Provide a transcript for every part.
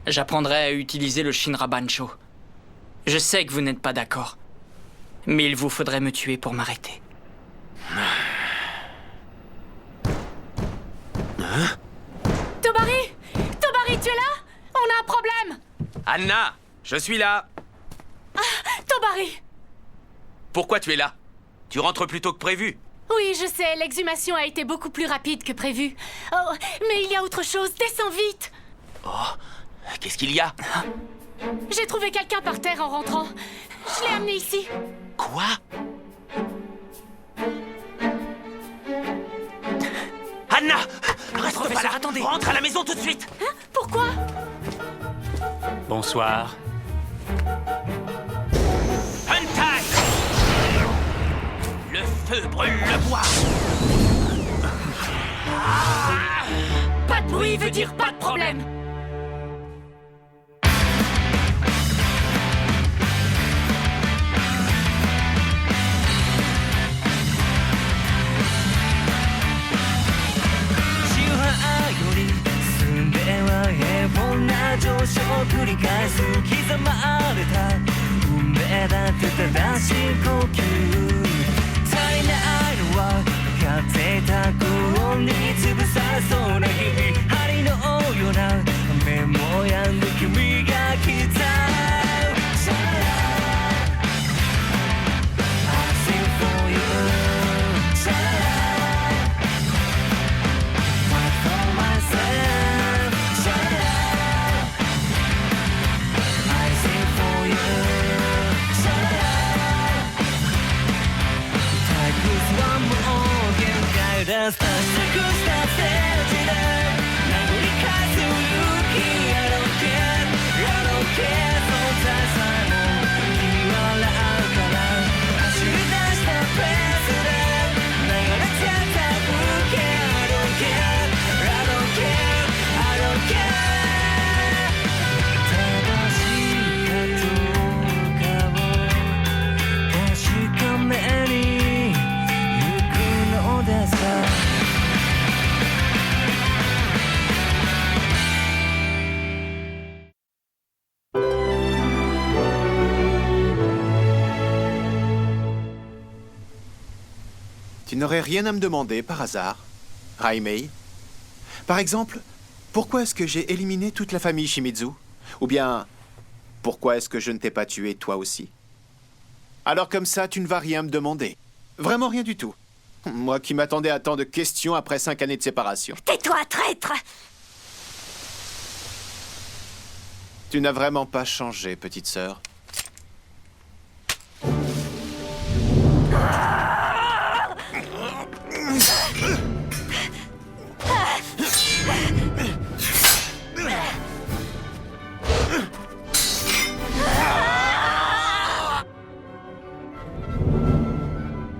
j'apprendrai à utiliser le Shinra Bancho. Je sais que vous n'êtes pas d'accord, mais il vous faudrait me tuer pour m'arrêter. Tobari! Tobari, tu es là? On a un problème! Anna, je suis là. Tobari! Pourquoi tu es là? Tu rentres plus tôt que prévu. Oui, je sais, l'exhumation a été beaucoup plus rapide que prévu. Oh, mais il y a autre chose, descends vite! Oh, qu'est-ce qu'il y a? J'ai trouvé quelqu'un par terre en rentrant. Je l'ai amené ici. Quoi? Anna! Reste pas là, attendez! Rentre à la maison tout de suite! Hein? Pourquoi? Bonsoir. Untie! Le feu brûle le bois! Pas de bruit veut dire pas de problème. Tu n'aurais rien à me demander par hasard, Raimei? Par exemple, pourquoi est-ce que j'ai éliminé toute la famille Shimizu? Ou bien, pourquoi est-ce que je ne t'ai pas tué toi aussi? Alors comme ça, tu ne vas rien me demander. Vraiment rien du tout. Moi qui m'attendais à tant de questions après 5 années de séparation. Tais-toi, traître! Tu n'as vraiment pas changé, petite sœur.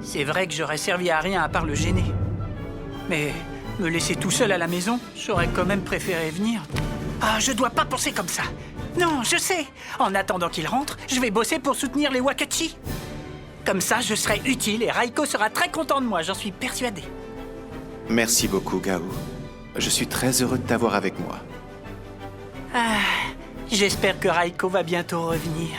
C'est vrai que j'aurais servi à rien à part le gêner. Mais me laisser tout seul à la maison, j'aurais quand même préféré venir. Ah, je dois pas penser comme ça. Non, je sais. En attendant qu'il rentre, je vais bosser pour soutenir les Wakachi. Comme ça, je serai utile et Raiko sera très content de moi, j'en suis persuadé. Merci beaucoup, Gao. Je suis très heureux de t'avoir avec moi. Ah, j'espère que Raiko va bientôt revenir.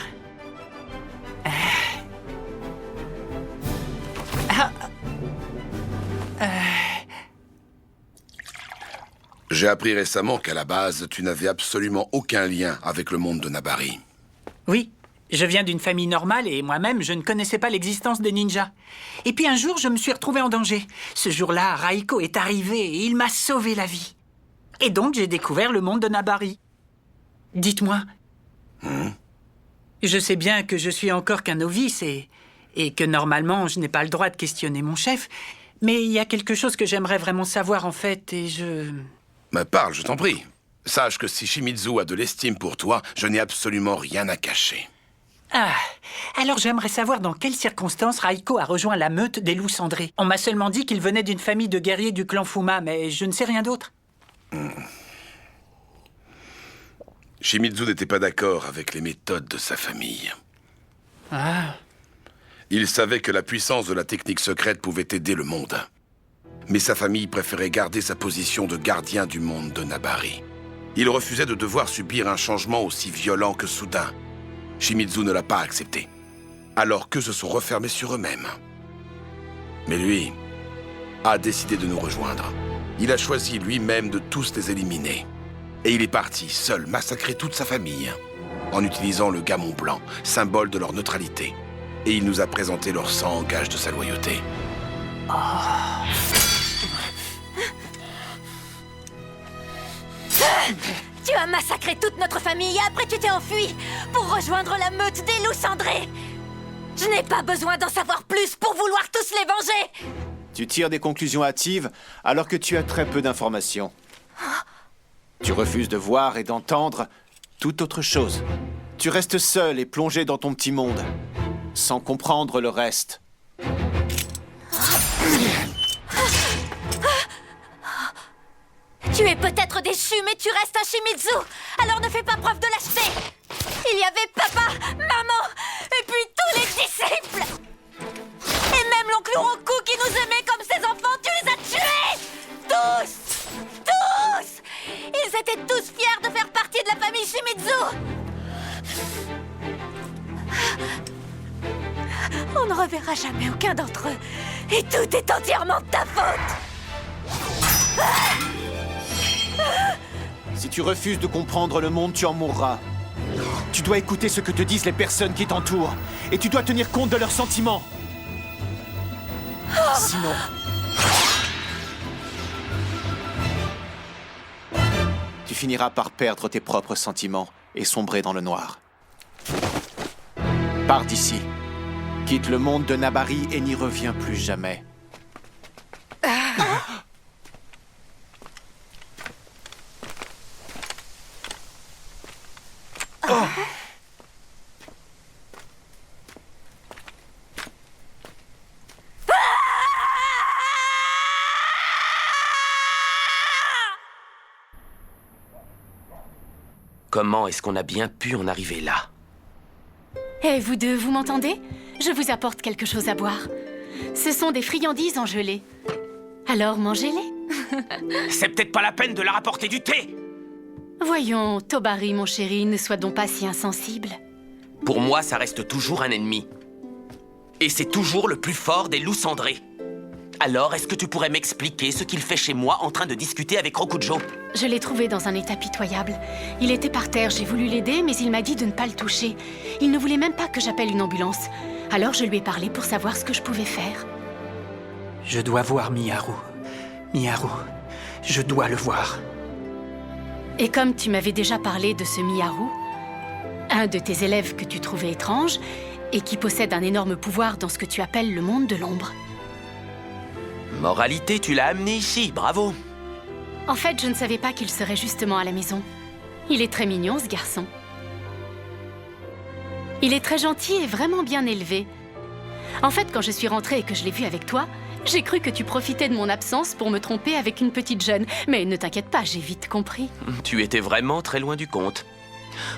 J'ai appris récemment qu'à la base, tu n'avais absolument aucun lien avec le monde de Nabari. Oui, je viens d'une famille normale et moi-même, je ne connaissais pas l'existence des ninjas. Et puis un jour, je me suis retrouvé en danger. Ce jour-là, Raiko est arrivé et il m'a sauvé la vie. Et donc, j'ai découvert le monde de Nabari. Dites-moi. Je sais bien que je suis encore qu'un novice et que normalement, je n'ai pas le droit de questionner mon chef. Mais il y a quelque chose que j'aimerais vraiment savoir en fait et je... Mais parle, je t'en prie. Sache que si Shimizu a de l'estime pour toi, je n'ai absolument rien à cacher. Ah, alors j'aimerais savoir dans quelles circonstances Raiko a rejoint la meute des loups cendrés. On m'a seulement dit qu'il venait d'une famille de guerriers du clan Fuma, mais je ne sais rien d'autre. Shimizu n'était pas d'accord avec les méthodes de sa famille. Ah. Il savait que la puissance de la technique secrète pouvait aider le monde. Mais sa famille préférait garder sa position de gardien du monde de Nabari. Il refusait de devoir subir un changement aussi violent que soudain. Shimizu ne l'a pas accepté, alors qu'eux se sont refermés sur eux-mêmes. Mais lui a décidé de nous rejoindre. Il a choisi lui-même de tous les éliminer. Et il est parti, seul, massacrer toute sa famille, en utilisant le gamon blanc, symbole de leur neutralité. Et il nous a présenté leur sang en gage de sa loyauté. Tu as massacré toute notre famille et après tu t'es enfui pour rejoindre la meute des loups cendrés. Je n'ai pas besoin d'en savoir plus pour vouloir tous les venger. Tu tires des conclusions hâtives alors que tu as très peu d'informations. Tu refuses de voir et d'entendre toute autre chose. Tu restes seul et plongé dans ton petit monde, sans comprendre le reste. Tu es peut-être déchu, mais tu restes un Shimizu. Alors ne fais pas preuve de lâcheté. Il y avait papa, maman, et puis tous les disciples. Et même l'oncle Roku qui nous aimait comme ses enfants, tu les as tués. Tous. Tous. Ils étaient tous fiers de faire partie de la famille Shimizu. On ne reverra jamais aucun d'entre eux. Et tout est entièrement de ta faute. Si tu refuses de comprendre le monde, tu en mourras. Tu dois écouter ce que te disent les personnes qui t'entourent. Et tu dois tenir compte de leurs sentiments. Sinon... tu finiras par perdre tes propres sentiments et sombrer dans le noir. Pars d'ici. Quitte le monde de Nabari et n'y reviens plus jamais. Comment est-ce qu'on a bien pu en arriver là? Et vous deux, vous m'entendez? Je vous apporte quelque chose à boire. Ce sont des friandises en gelée. Alors mangez-les. C'est peut-être pas la peine de leur apporter du thé! Voyons, Tobari, mon chéri, ne sois donc pas si insensible. Pour moi, ça reste toujours un ennemi. Et c'est toujours le plus fort des loups cendrés. Alors, est-ce que tu pourrais m'expliquer ce qu'il fait chez moi en train de discuter avec Rokujo? Je l'ai trouvé dans un état pitoyable. Il était par terre, j'ai voulu l'aider, mais il m'a dit de ne pas le toucher. Il ne voulait même pas que j'appelle une ambulance. Alors je lui ai parlé pour savoir ce que je pouvais faire. Je dois voir Miharu. Miharu, je dois le voir. Et comme tu m'avais déjà parlé de ce Miharu, un de tes élèves que tu trouvais étrange, et qui possède un énorme pouvoir dans ce que tu appelles le monde de l'ombre. Moralité, tu l'as amené ici, bravo! En fait, je ne savais pas qu'il serait justement à la maison. Il est très mignon, ce garçon. Il est très gentil et vraiment bien élevé. En fait, quand je suis rentrée et que je l'ai vu avec toi, j'ai cru que tu profitais de mon absence pour me tromper avec une petite jeune. Mais ne t'inquiète pas, j'ai vite compris. Tu étais vraiment très loin du compte.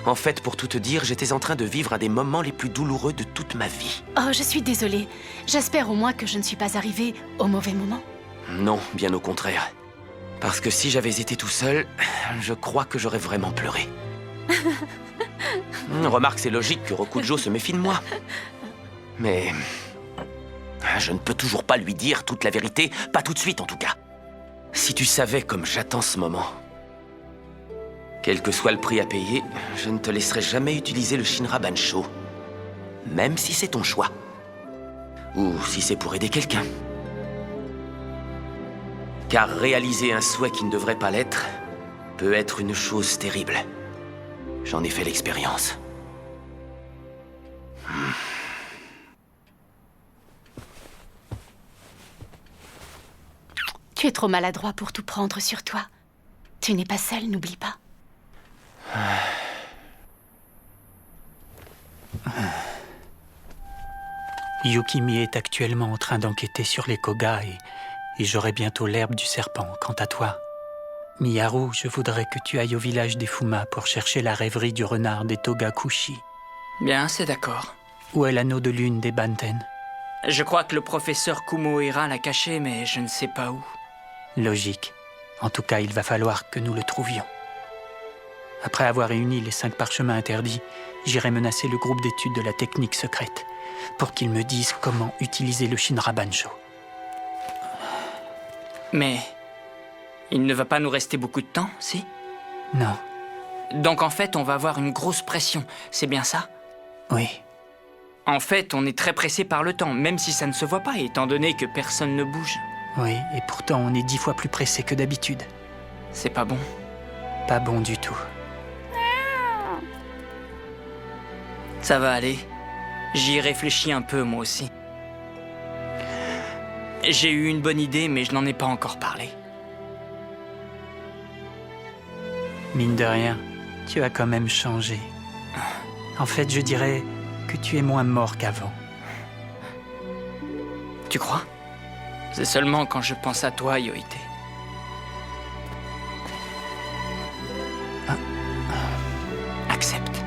En fait, pour tout te dire, j'étais en train de vivre un des moments les plus douloureux de toute ma vie. Oh, je suis désolée. J'espère au moins que je ne suis pas arrivée au mauvais moment. Non, bien au contraire. Parce que si j'avais été tout seul, je crois que j'aurais vraiment pleuré. Remarque, c'est logique que Rokujo se méfie de moi. Mais... je ne peux toujours pas lui dire toute la vérité, pas tout de suite en tout cas. Si tu savais comme j'attends ce moment... Quel que soit le prix à payer, je ne te laisserai jamais utiliser le Shinra Bansho. Même si c'est ton choix. Ou si c'est pour aider quelqu'un. Car réaliser un souhait qui ne devrait pas l'être peut être une chose terrible. J'en ai fait l'expérience. Tu es trop maladroit pour tout prendre sur toi. Tu n'es pas seul, n'oublie pas. Yukimi est actuellement en train d'enquêter sur les Koga et j'aurai bientôt l'herbe du serpent. Quant à toi, Miharu, je voudrais que tu ailles au village des Fuma pour chercher la rêverie du renard des Togakushi. Bien, c'est d'accord. Où est l'anneau de lune des Banten? Je crois que le professeur Kumohira l'a caché, mais je ne sais pas où. Logique. En tout cas, il va falloir que nous le trouvions. Après avoir réuni les 5 parchemins interdits, j'irai menacer le groupe d'études de la technique secrète pour qu'ils me disent comment utiliser le Shinra Bancho. Mais il ne va pas nous rester beaucoup de temps, si? Non, Donc en fait, on va avoir une grosse pression, c'est bien ça? oui. En fait, on est très pressé par le temps, même si ça ne se voit pas, étant donné que personne ne bouge. Oui, et pourtant on est 10 fois plus pressé que d'habitude. C'est pas bon. Pas bon du tout. Ça va aller. J'y réfléchis un peu, moi aussi. J'ai eu une bonne idée, mais je n'en ai pas encore parlé. Mine de rien, tu as quand même changé. En fait, je dirais que tu es moins mort qu'avant. Tu crois? C'est seulement quand je pense à toi, Yoite. Accepte.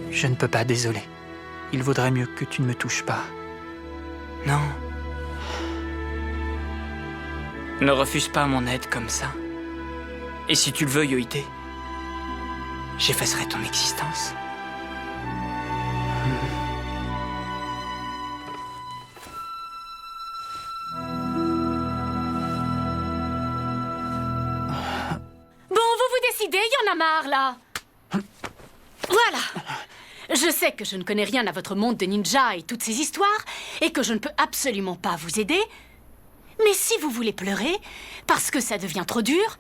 Je ne peux pas, désolé. Il vaudrait mieux que tu ne me touches pas. Non. Ne refuse pas mon aide comme ça. Et si tu le veux, Yoite, j'effacerai ton existence. Bon, vous vous décidez, il y en a marre, là. Voilà. Je sais que je ne connais rien à votre monde de ninja et toutes ces histoires, et que je ne peux absolument pas vous aider. Mais si vous voulez pleurer, parce que ça devient trop dur,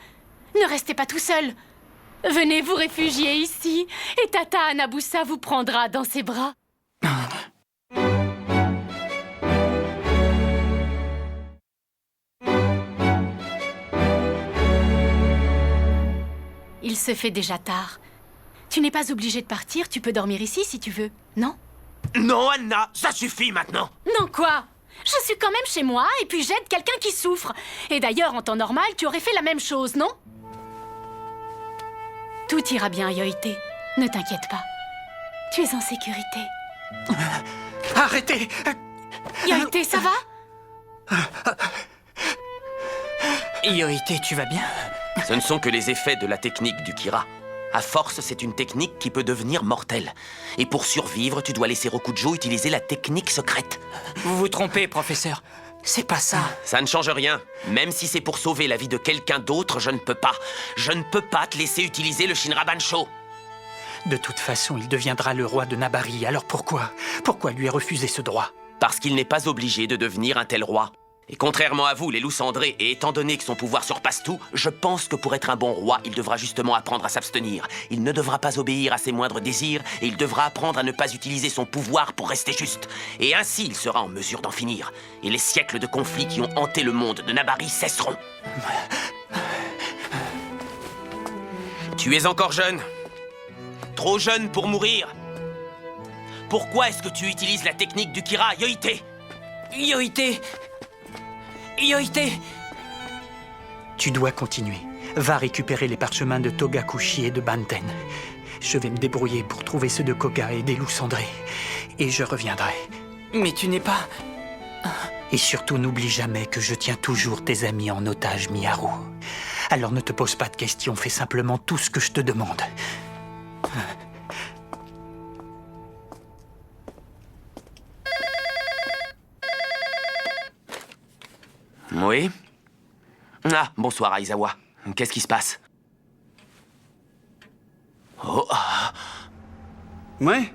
ne restez pas tout seul. Venez vous réfugier ici, et Tata Hanabusa vous prendra dans ses bras. Il se fait déjà tard. Tu n'es pas obligé de partir, tu peux dormir ici si tu veux, non? Non, Anna, ça suffit maintenant. Non quoi? Je suis quand même chez moi et puis j'aide quelqu'un qui souffre. Et d'ailleurs, en temps normal, tu aurais fait la même chose, non? Tout ira bien, Yoite. Ne t'inquiète pas. Tu es en sécurité. Arrêtez! Yoite, ça va? Yoite, tu vas bien? Ce ne sont que les effets de la technique du Kira. À force, c'est une technique qui peut devenir mortelle. Et pour survivre, tu dois laisser Rokujo utiliser la technique secrète. Vous vous trompez, professeur. C'est pas ça. Ça ne change rien. Même si c'est pour sauver la vie de quelqu'un d'autre, je ne peux pas. Je ne peux pas te laisser utiliser le Shinra Bancho. De toute façon, il deviendra le roi de Nabari, alors pourquoi? Pourquoi lui refuser ce droit? Parce qu'il n'est pas obligé de devenir un tel roi. Et contrairement à vous, les loups cendrés, et étant donné que son pouvoir surpasse tout, je pense que pour être un bon roi, il devra justement apprendre à s'abstenir. Il ne devra pas obéir à ses moindres désirs, et il devra apprendre à ne pas utiliser son pouvoir pour rester juste. Et ainsi, il sera en mesure d'en finir. Et les siècles de conflits qui ont hanté le monde de Nabari cesseront. Tu es encore jeune. Trop jeune pour mourir. Pourquoi est-ce que tu utilises la technique du Kira, Yoite? Yoite! Yoite! Tu dois continuer. Va récupérer les parchemins de Togakushi et de Banten. Je vais me débrouiller pour trouver ceux de Koga et des loups cendrés. Et je reviendrai. Mais tu n'es pas... Et surtout, n'oublie jamais que je tiens toujours tes amis en otage, Miharu. Alors ne te pose pas de questions, fais simplement tout ce que je te demande. Oui? Ah, bonsoir, Aizawa. Qu'est-ce qui se passe? Oh, ah. Ouais.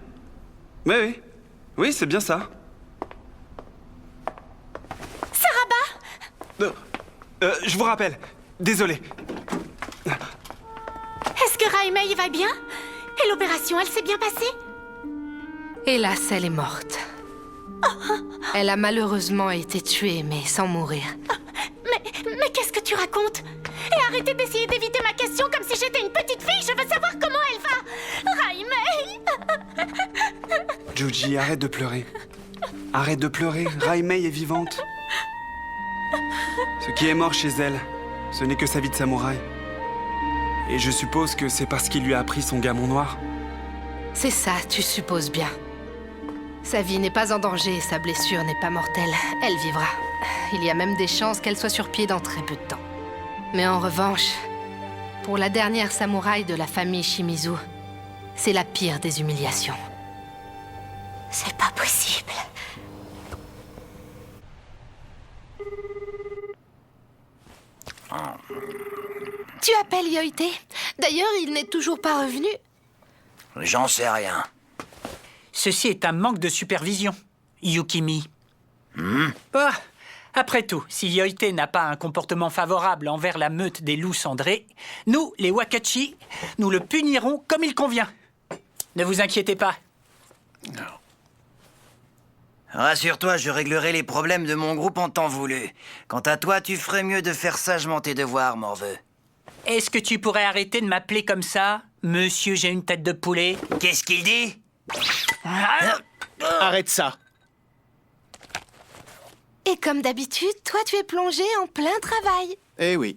Oui. Oui, c'est bien ça. Saraba! Je vous rappelle. Désolé. Est-ce que Raimei va bien? Et l'opération, elle s'est bien passée? Hélas, elle est morte. Elle a malheureusement été tuée, mais sans mourir. Mais qu'est-ce que tu racontes? Et arrêtez d'essayer d'éviter ma question comme si j'étais une petite fille. Je veux savoir comment elle va. Raimei! Juji, arrête de pleurer. Arrête de pleurer. Raimei est vivante. Ce qui est mort chez elle, ce n'est que sa vie de samouraï. Et je suppose que c'est parce qu'il lui a appris son gamon noir. C'est ça, tu supposes bien. Sa vie n'est pas en danger, sa blessure n'est pas mortelle. Elle vivra. Il y a même des chances qu'elle soit sur pied dans très peu de temps. Mais en revanche, pour la dernière samouraï de la famille Shimizu, c'est la pire des humiliations. C'est pas possible. Tu appelles Yoite? D'ailleurs, il n'est toujours pas revenu. J'en sais rien. Ceci est un manque de supervision, Yukimi. Ah, après tout, si Yoite n'a pas un comportement favorable envers la meute des loups cendrés, nous, les Wakachi, nous le punirons comme il convient. Ne vous inquiétez pas. Rassure-toi, je réglerai les problèmes de mon groupe en temps voulu. Quant à toi, tu ferais mieux de faire sagement tes devoirs, morveux. Est-ce que tu pourrais arrêter de m'appeler comme ça, monsieur, j'ai une tête de poulet? Qu'est-ce qu'il dit? Arrête ça. Et comme d'habitude, toi, tu es plongé en plein travail. Eh oui.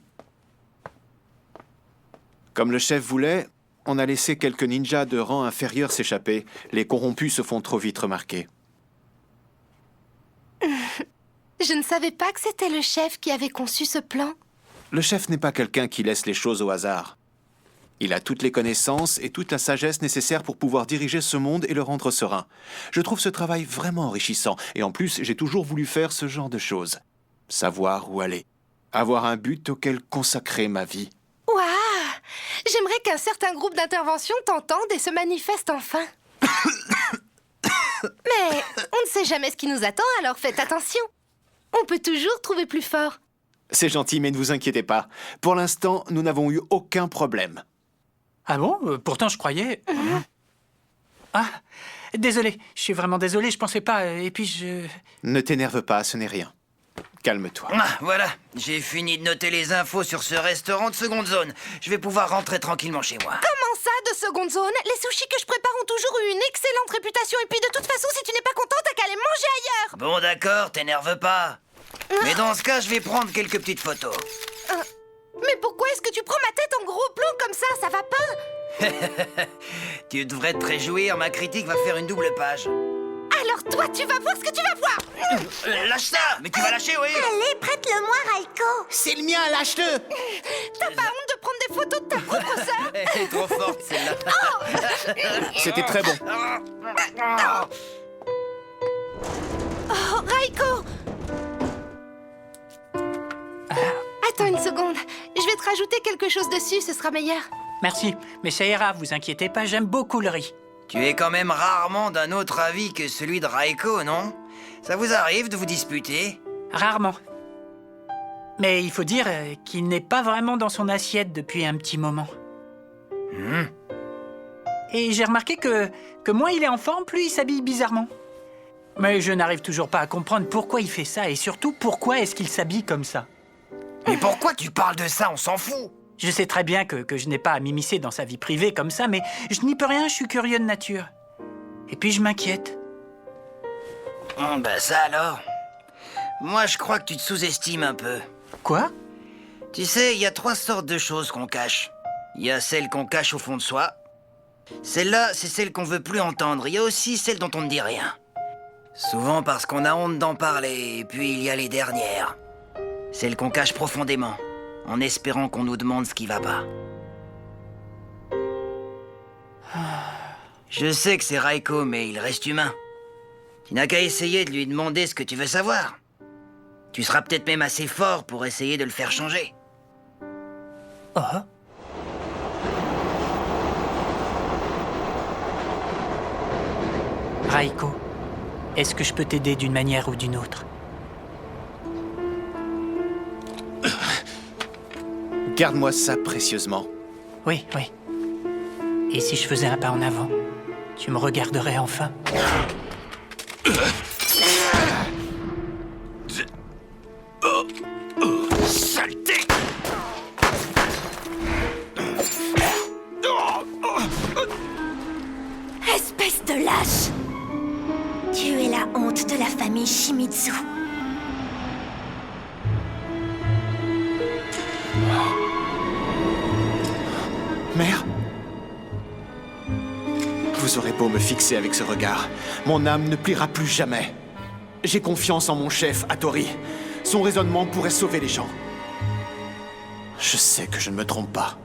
Comme le chef voulait, on a laissé quelques ninjas de rang inférieur s'échapper. Les corrompus se font trop vite remarquer. Je ne savais pas que c'était le chef qui avait conçu ce plan. Le chef n'est pas quelqu'un qui laisse les choses au hasard. Il a toutes les connaissances et toute la sagesse nécessaires pour pouvoir diriger ce monde et le rendre serein. Je trouve ce travail vraiment enrichissant. Et en plus, j'ai toujours voulu faire ce genre de choses. Savoir où aller. Avoir un but auquel consacrer ma vie. Waouh! J'aimerais qu'un certain groupe d'intervention t'entende et se manifeste enfin. Mais on ne sait jamais ce qui nous attend, alors faites attention. On peut toujours trouver plus fort. C'est gentil, mais ne vous inquiétez pas. Pour l'instant, nous n'avons eu aucun problème. Ah bon? Pourtant, je croyais... Ah, désolé. Je suis vraiment désolé, je pensais pas. Et puis, je... Ne t'énerve pas, ce n'est rien. Calme-toi. Ah, voilà, j'ai fini de noter les infos sur ce restaurant de seconde zone. Je vais pouvoir rentrer tranquillement chez moi. Comment ça, de seconde zone? Les sushis que je prépare ont toujours eu une excellente réputation. Et puis, de toute façon, si tu n'es pas content, t'as qu'à les manger ailleurs. Bon, d'accord, t'énerve pas. Mais dans ce cas, je vais prendre quelques petites photos. Mais pourquoi est-ce que tu prends ma tête en gros plan comme ça? Ça va pas? Tu devrais te réjouir, ma critique va faire une double page. Alors toi, tu vas voir ce que tu vas voir. Lâche ça! Mais tu vas lâcher, oui! Allez, prête-le-moi, Raiko. C'est le mien, lâche-le! T'as pas honte de prendre des photos de ta propre sœur? Elle est trop forte, celle-là. C'était très bon. Oh, Raiko! Attends une seconde. Je vais te rajouter quelque chose dessus, ce sera meilleur. Merci, mais ça ira, vous inquiétez pas, j'aime beaucoup le riz. Tu es quand même rarement d'un autre avis que celui de Raiko, non? Ça vous arrive de vous disputer? Rarement. Mais il faut dire qu'il n'est pas vraiment dans son assiette depuis un petit moment. Et j'ai remarqué que moins il est en forme, plus il s'habille bizarrement. Mais je n'arrive toujours pas à comprendre pourquoi il fait ça, et surtout pourquoi est-ce qu'il s'habille comme ça. Mais pourquoi tu parles de ça? On s'en fout! Je sais très bien que je n'ai pas à m'immiscer dans sa vie privée comme ça, mais je n'y peux rien, je suis curieux de nature. Et puis je m'inquiète. Ben ça alors. Moi, je crois que tu te sous-estimes un peu. Quoi? Tu sais, il y a 3 sortes de choses qu'on cache. Il y a celles qu'on cache au fond de soi. Celle-là, c'est celle qu'on veut plus entendre. Il y a aussi celle dont on ne dit rien. Souvent parce qu'on a honte d'en parler. Et puis il y a les dernières. Celles qu'on cache profondément, en espérant qu'on nous demande ce qui va pas. Je sais que c'est Raiko, mais il reste humain. Tu n'as qu'à essayer de lui demander ce que tu veux savoir. Tu seras peut-être même assez fort pour essayer de le faire changer. Oh. Raiko, est-ce que je peux t'aider d'une manière ou d'une autre? Garde-moi ça précieusement. Oui, oui. Et si je faisais un pas en avant, tu me regarderais enfin? Saleté! Espèce de lâche. Tu es la honte de la famille Shimizu. Mère? Vous aurez beau me fixer avec ce regard, mon âme ne pliera plus jamais. J'ai confiance en mon chef, Hattori. Son raisonnement pourrait sauver les gens. Je sais que je ne me trompe pas.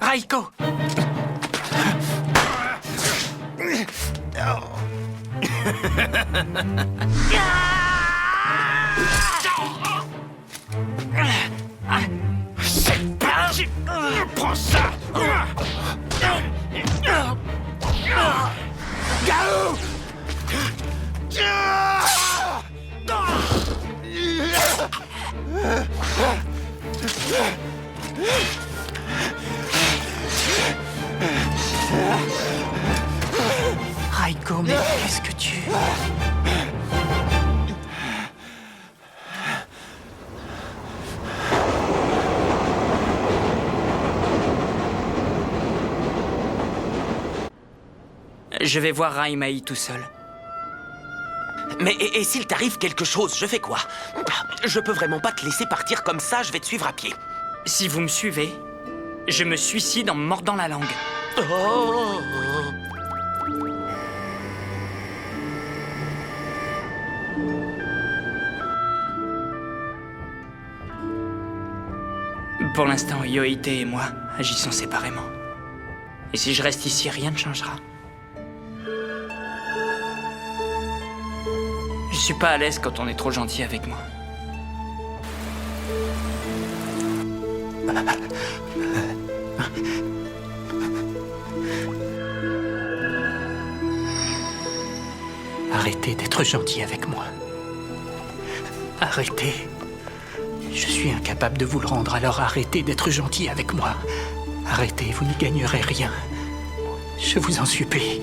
Raiko! C'est parti! Prends ça! Gao! Raiko, mais qu'est-ce que tu... Je vais voir Raimei tout seul. Mais et s'il t'arrive quelque chose, je fais quoi? Je peux vraiment pas te laisser partir comme ça, je vais te suivre à pied. Si vous me suivez, je me suicide en me mordant la langue. Oh. Pour l'instant, Yohite et moi agissons séparément. Et si je reste ici, rien ne changera. Je suis pas à l'aise quand on est trop gentil avec moi. Arrêtez d'être gentil avec moi. Arrêtez. Je suis incapable de vous le rendre, alors arrêtez d'être gentil avec moi. Arrêtez, vous n'y gagnerez rien. Je vous en supplie.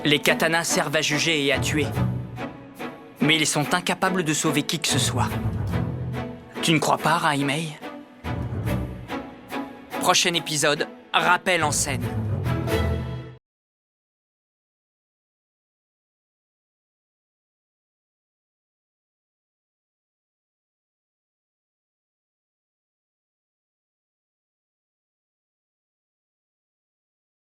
Les katanas servent à juger et à tuer. Mais ils sont incapables de sauver qui que ce soit. Tu ne crois pas, Raimei? Prochain épisode, rappel en scène.